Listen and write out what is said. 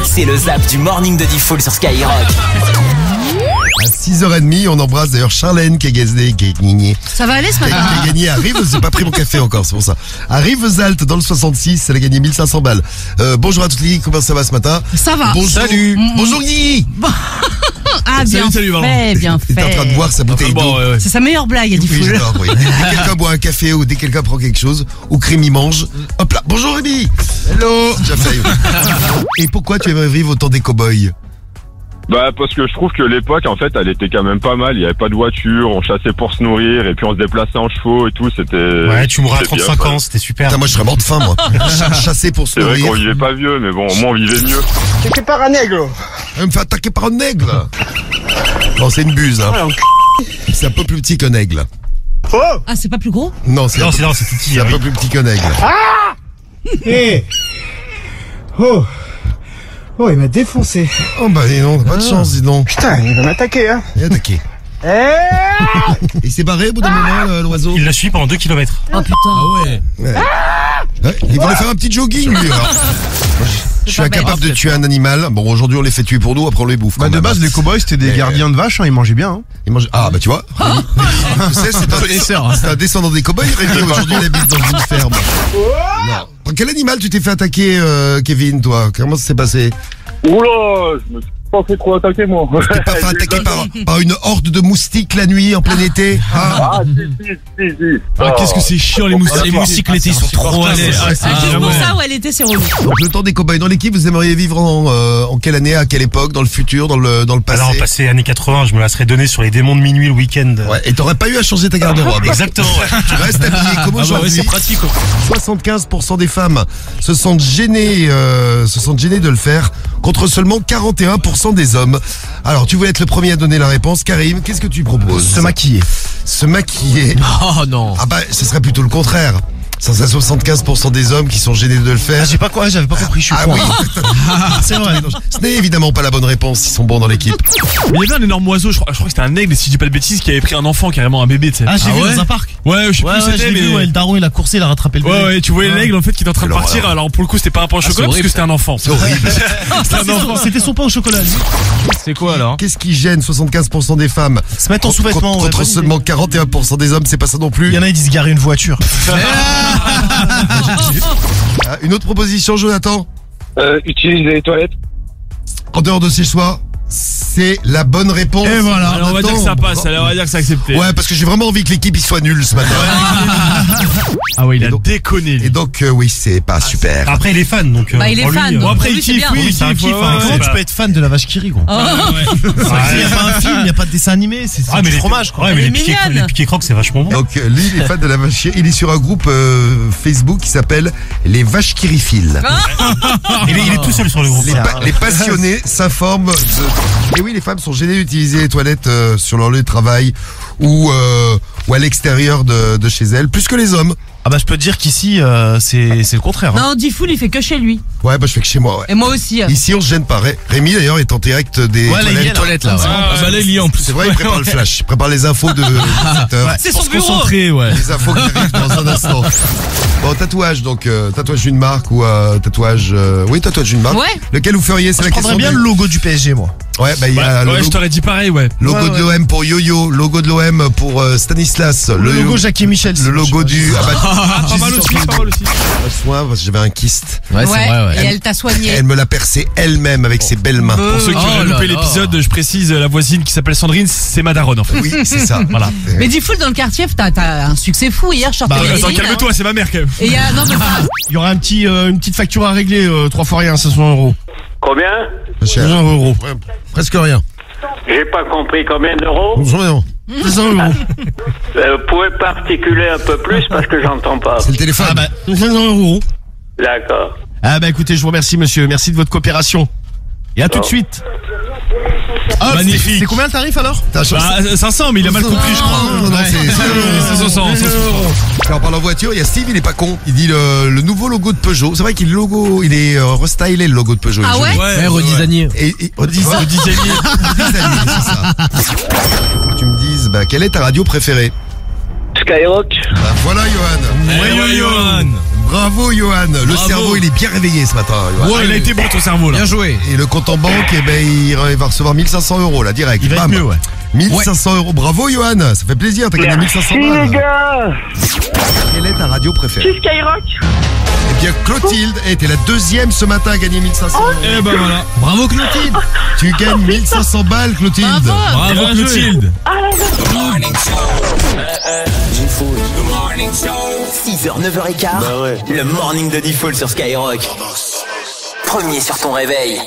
C'est le zap du morning de Diffoul sur Skyrock. À 6h30, on embrasse d'ailleurs Charlène qui a gagné. Ça va aller ce matin? Qui a gagné à Rives, j'ai pas pris mon café encore, c'est pour ça. À Rivesaltes dans le 66, elle a gagné 1500 balles. Bonjour à toutes les filles, comment ça va ce matin? Ça va. Bonjour. Salut. Bonjour Guy. Ah, bien salut, fait, bien Il est en train de fait. boire sa bouteille d'eau. C'est sa meilleure blague, il dit Oui, full. j'adore, oui. Dès que quelqu'un boit un café ou dès que quelqu'un prend quelque chose, ou Crémy mange, hop là. Bonjour Rémi. Hello. Déjà fait. Et pourquoi tu aimerais vivre autant des cow-boys? Bah parce que je trouve que l'époque en fait elle était quand même pas mal, il y avait pas de voiture, on chassait pour se nourrir et puis on se déplaçait en chevaux et tout, c'était... Ouais, tu mourras à c'était 35 bien, ans, c'était super. Putain, moi je serais mort de faim moi. Chasser pour se C'est vrai nourrir. qu'on vivait pas vieux mais bon au moins on vivait mieux. Elle me fait attaquer par un aigle. Non, c'est une buse hein. C'est un peu plus petit qu'un aigle. Ah, c'est pas plus gros? Non, c'est Non, un c'est peu, non, c'est tout petit. c'est un oui. peu plus petit qu'un aigle. Oh, il m'a défoncé. Oh bah dis donc, pas de chance dis donc. Putain, il va m'attaquer, hein. Il est attaqué. Il s'est barré au bout d'un moment l'oiseau. Il la suit pendant 2 km. Oh putain. Ouais, il voulait faire un petit jogging lui alors. Je suis incapable de tuer un animal. Bon, aujourd'hui on les fait tuer pour nous, après on les bouffe. Bah quand de même, base hein. les cow-boys c'était des Mais, gardiens de vaches, hein, ils mangeaient bien. Hein. Ils mangent... Ah bah tu vois. Tu sais, c'est un descendant des cow-boys. Rémi aujourd'hui il habite dans une ferme. Non. Par quel animal tu t'es fait attaquer, Kevin, toi? Comment ça s'est passé? Oula, je me suis pas fait trop attaquer moi. T'es pas fait attaquer par une horde de moustiques la nuit en plein été? Ah si. Ah, qu'est-ce que c'est chiant les moustiques. Les moustiques l'été, ils sont trop à l'aise. C'est juste pour ça où elle était, c'est relou. Donc le temps des cow-boys dans l'équipe, vous aimeriez vivre en quelle année, à quelle époque, dans le futur, dans le passé? Alors, passé années 80, je me la serais donné sur les démons de minuit le week-end. Ouais, et t'aurais pas eu à changer ta garde-robe. Exactement, ouais. Tu restes habillé comme aujourd'hui. c'est pratique. 75% des femmes se sentent gênées de le faire, contre seulement 41% des hommes. Alors, tu voulais être le premier à donner la réponse. Karim, qu'est-ce que tu proposes? Se maquiller. Se maquiller. Oh non. Ah bah, ce serait plutôt le contraire. Ça serait 75% des hommes qui sont gênés de le faire. J'avais pas compris, je suis con. Oui. C'est vrai. Ce n'est évidemment pas la bonne réponse. Ils sont bons dans l'équipe. Mais il y avait un énorme oiseau, je crois que c'était un aigle, si je dis pas de bêtises, qui avait pris un enfant, carrément un bébé, tu sais. Ah, j'ai vu dans un parc. Ouais, je sais plus où c'était, mais... le daron il a coursé, il a rattrapé le bébé. Ouais, tu voyais l'aigle en fait qui était en train de Alors, partir, alors pour le coup c'était pas un pain au chocolat parce que c'était un enfant. C'est horrible. C'était son pain au chocolat. lui. C'est quoi alors? Qu'est-ce qui gêne 75% des femmes Se mettre en sous-vêtements. ouais, contre bonne seulement idée. 41% des hommes? C'est pas ça non Il plus. y en a, ils disent garer une voiture. Ah, une autre proposition, Jonathan? Utiliser les toilettes. En dehors de ces choix, c'est la bonne réponse. Et voilà. Alors on va dire que ça passe, alors on va dire que c'est accepté. Ouais, parce que j'ai vraiment envie que l'équipe y soit nulle ce matin. Ah ouais, il a Et donc- déconné. Et lui. donc, oui, c'est pas super. Après, il est fan, donc. Bah, il est pour lui, fan. Bon donc après pour il lui, c'est kiffe, bien. oui, il c'est un kiffe. kiff, hein. Comment tu peux être fan de la vache qui rit, gros? Il n'y a pas un film, il n'y a pas de dessin animé, c'est Ah, du mais les fromage, quoi. Ouais, mais Elle les est piquets mignonne. crocs, c'est vachement bon. Donc, lui, il est fan de la vache qui rit. Il est sur un groupe Facebook qui s'appelle Les Vaches qui rifilent. Il est tout seul sur le groupe. Les passionnés s'informent de... Et oui, les femmes sont gênées d'utiliser les toilettes sur leur lieu de travail ou à l'extérieur de chez elles, plus que les hommes. Ah bah je peux te dire qu'ici c'est le contraire. Hein. Non, Diffoul, il fait que chez lui. Ouais, bah je fais que chez moi, ouais. Et moi aussi. Ici, on se gêne pas. Rémi, d'ailleurs, est en direct des Ouais, là, il y est, toilettes. là. Ah bah là il y est en plus. C'est vrai, il prépare le flash. Il prépare les infos de 7h. C'est Pour son se bureau. concentrer, ouais. Les infos qui arrivent dans un instant. Bon, tatouage, donc tatouage d'une marque ou tatouage... oui, tatouage d'une marque. Ouais. Lequel vous feriez? C'est Je la question. prendrais bien le logo du PSG, moi. Ouais, bah il y a le Ouais, je t'aurais dit pareil, ouais. logo de l'OM pour Yo-Yo, logo de l'OM pour Stanislas, Le logo Jackie Michel. le logo du... Ah bah, Pas mal aussi, pas mal aussi. soin parce que j'avais un kyste. Ouais, et elle t'a soigné. Elle me l'a percé elle-même avec ses belles mains. Pour ceux qui auraient loupé l'épisode, je précise, la voisine qui s'appelle Sandrine, c'est ma daronne en fait. Oui, c'est ça. Voilà. Mais Diffoul, dans le quartier, t'as un succès fou. Hier, je sortais Bah, les attends, lignes, calme-toi, c'est ma mère quand même. Et il y a... Non, mais pas... Il y aura une petite facture à régler, 3 fois rien, 500 euros. Combien? Pas cher. 500 euros. Ouais, presque rien. J'ai pas compris combien d'euros. 500 euros. 500 euros. Vous pouvez pas articuler un peu plus parce que j'entends pas. C'est le téléphone. Ah bah 500 euros. D'accord. Ah bah écoutez, je vous remercie monsieur, merci de votre coopération. Et à tout de suite. Ah, Magnifique. c'est combien le tarif alors? T'as changé. Bah, 500, mais il a mal compris, je crois. Non, non, c'est 500. Quand on parle en voiture, il y a Steve, il est pas con. Il dit le nouveau logo de Peugeot. C'est vrai qu'il est restylé le logo de Peugeot. Ah Il est joli. ouais? Ouais, redesigné. Et Redisagné. Redisagné, c'est ça. Faut que tu me dises, quelle est ta radio préférée? Skyrock. Voilà, Johan. Ouais, Johan. Bravo Johan. Le Bravo. cerveau, il est bien réveillé ce matin. Johan. Ouais, il a été bon ton cerveau là. Bien joué. Et le compte en banque, eh ben, il va recevoir 1500 euros là, direct. Il va être Bam. mieux, ouais. 1500 euros. Bravo Johan. Ça fait plaisir, t'as gagné 1500 les balles. gars. Quelle est ta radio préférée? C'est Skyrock. Eh bien Clotilde, t'es la deuxième ce matin à gagner 1500 euros. Eh ben voilà. Bravo Clotilde. Tu gagnes 1500 balles Clotilde. Bravo. Bravo Clotilde. 6h, 9h15. Le morning de Diffoul sur Skyrock. Premier sur ton réveil.